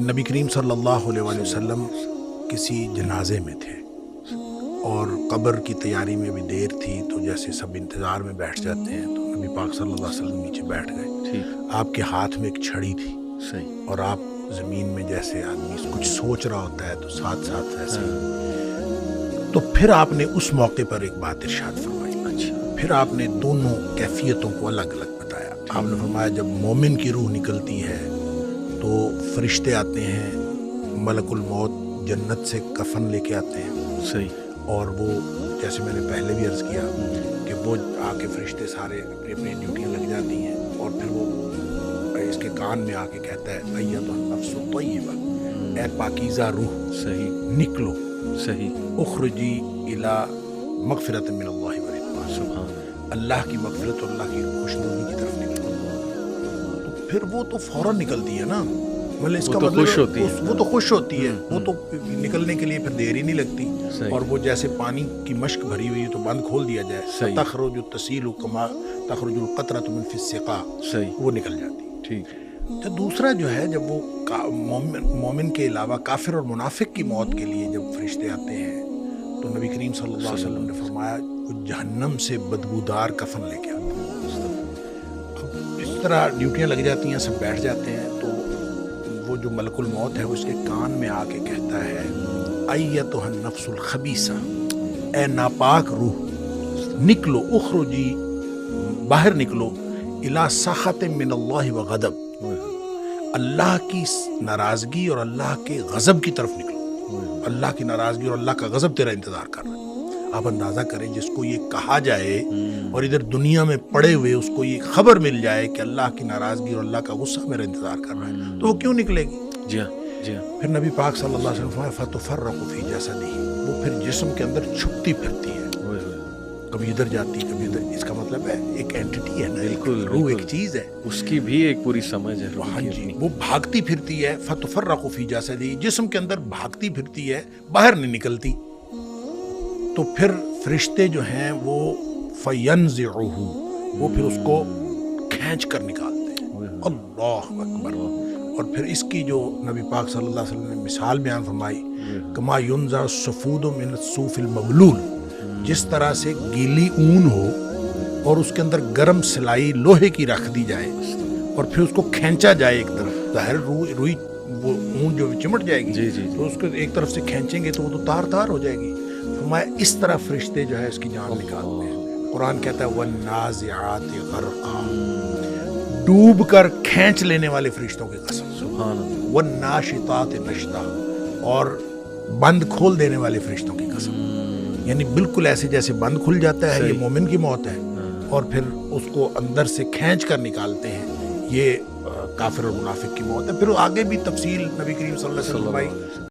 نبی کریم صلی اللہ علیہ وآلہ وسلم کسی جنازے میں تھے اور قبر کی تیاری میں بھی دیر تھی، تو جیسے سب انتظار میں بیٹھ جاتے ہیں تو نبی پاک صلی اللہ علیہ وسلم نیچے بیٹھ گئے. آپ کے ہاتھ میں ایک چھڑی تھی صحیح. اور آپ زمین میں جیسے آدمی کچھ سوچ رہا ہوتا ہے تو ساتھ ساتھ ایسے تو پھر آپ نے اس موقع پر ایک بات ارشاد فرمائی. اچھا. پھر آپ نے دونوں کیفیتوں کو الگ الگ بتایا. آپ نے فرمایا جب مومن کی روح نکلتی ہے تو فرشتے آتے ہیں، ملک الموت جنت سے کفن لے کے آتے ہیں. صحیح. اور وہ جیسے میں نے پہلے بھی عرض کیا کہ وہ آ کے فرشتے سارے اپنی اپنی ڈیوٹیاں لگ جاتی ہیں اور پھر وہ اس کے کان میں آ کے کہتا ہے ایتھا النفس الطیبہ، اے پاکیزہ روح صحیح. نکلو، صحیح. اخرجی الی مغفرۃ من اللہ ورضوان، سبحان اللہ کی مغفرت اور اللہ کی خوشنودی کی طرف نکلو. تو پھر وہ تو فوراً نکلتی ہے نا، مطلب اس وہ کا تو مطلب خوش ہوتی ہے. وہ تو خوش ہوتی ہے، وہ تو نکلنے کے لیے پھر دیر ہی نہیں لگتی. صحیح. اور وہ جیسے پانی کی مشک بھری ہوئی ہے تو بند کھول دیا جائے، صحیح. تخرج تسیل کما تخرج القطرۃ من فی السقا، صحیح. وہ نکل جاتی. ٹھیک. تو دوسرا جو ہے جب وہ مومن کے علاوہ کافر اور منافق کی موت کے لیے جب فرشتے آتے ہیں تو نبی کریم صلی اللہ علیہ وسلم نے فرمایا وہ جہنم سے بدبودار کفن لے کے آتے ہیں. اب اس طرح ڈیوٹیاں لگ جاتی ہیں، سب بیٹھ جاتے ہیں تو وہ جو ملک الموت ہے وہ اس کے کان میں آ کے کہتا ہے ایتھا النفس الخبیثہ، اے ناپاک روح نکلو، اخرجی باہر نکلو، الی سخط من اللہ و غضب، اللہ کی ناراضگی اور اللہ کے غضب کی طرف نکلو. اللہ کی ناراضگی اور اللہ کا غضب تیرا انتظار کر رہا ہے. آپ اندازہ کریں جس کو یہ کہا جائے اور ادھر دنیا میں پڑے ہوئے اس کو یہ خبر مل جائے کہ اللہ کی ناراضگی اور اللہ کا غصہ میرا انتظار کر رہا ہے تو وہ کیوں نکلے گی؟ جی ہاں. جی ہاں. پھر نبی پاک صلی اللہ علیہ وسلم فتفرق فی جسدہ، وہ پھر جسم کے اندر چھپتی پھرتی ہے، کبھی ادھر جاتی کبھی ادھر. اس کا مطلب ہے ایک اینٹی ہے نا، بالکل روح ایک چیز ہے، اس کی بھی ایک پوری سمجھ ہے. ہاں جی، وہ بھاگتی پھرتی ہے. فتفرق فی جسدہ، جسم کے اندر بھاگتی پھرتی ہے، باہر نہیں نکلتی. تو پھر فرشتے جو ہیں وہ فینزعہ، وہ پھر اس کو کھینچ کر نکالتے ہیں. اللہ اکبر. اور پھر اس کی جو نبی پاک صلی اللہ علیہ وسلم نے مثال بیان فرمائی، کما ینزع السفود من الصوف المبلول، جس طرح سے گیلی اون ہو اور اس کے اندر گرم سلائی لوہے کی رکھ دی جائے اور پھر اس کو کھینچا جائے ایک طرف، ظاہر روئی وہ اون جو چمٹ جائے گی. جی جی. تو اس کو ایک طرف سے کھینچیں گے تو وہ تو تار تار ہو جائے گی. فرمایا اس طرح فرشتے جو ہے اس کی جان نکالتے ہیں. قرآن کہتا ہے وَالنَّازِعَاتِ غَرْقًا، ڈوب کر کھینچ لینے والے فرشتوں کی قسم. سبحان اللہ. وَالنَّاشِطَاتِ نَشْطًا، اور بند کھول دینے والے فرشتوں کی قسم. یعنی بالکل ایسے جیسے بند کھل جاتا ہے، یہ مومن کی موت ہے، اور پھر اس کو اندر سے کھینچ کر نکالتے ہیں، یہ کافر اور منافق کی موت ہے. پھر آگے بھی تفصیل نبی کریم صلی اللہ علیہ وسلم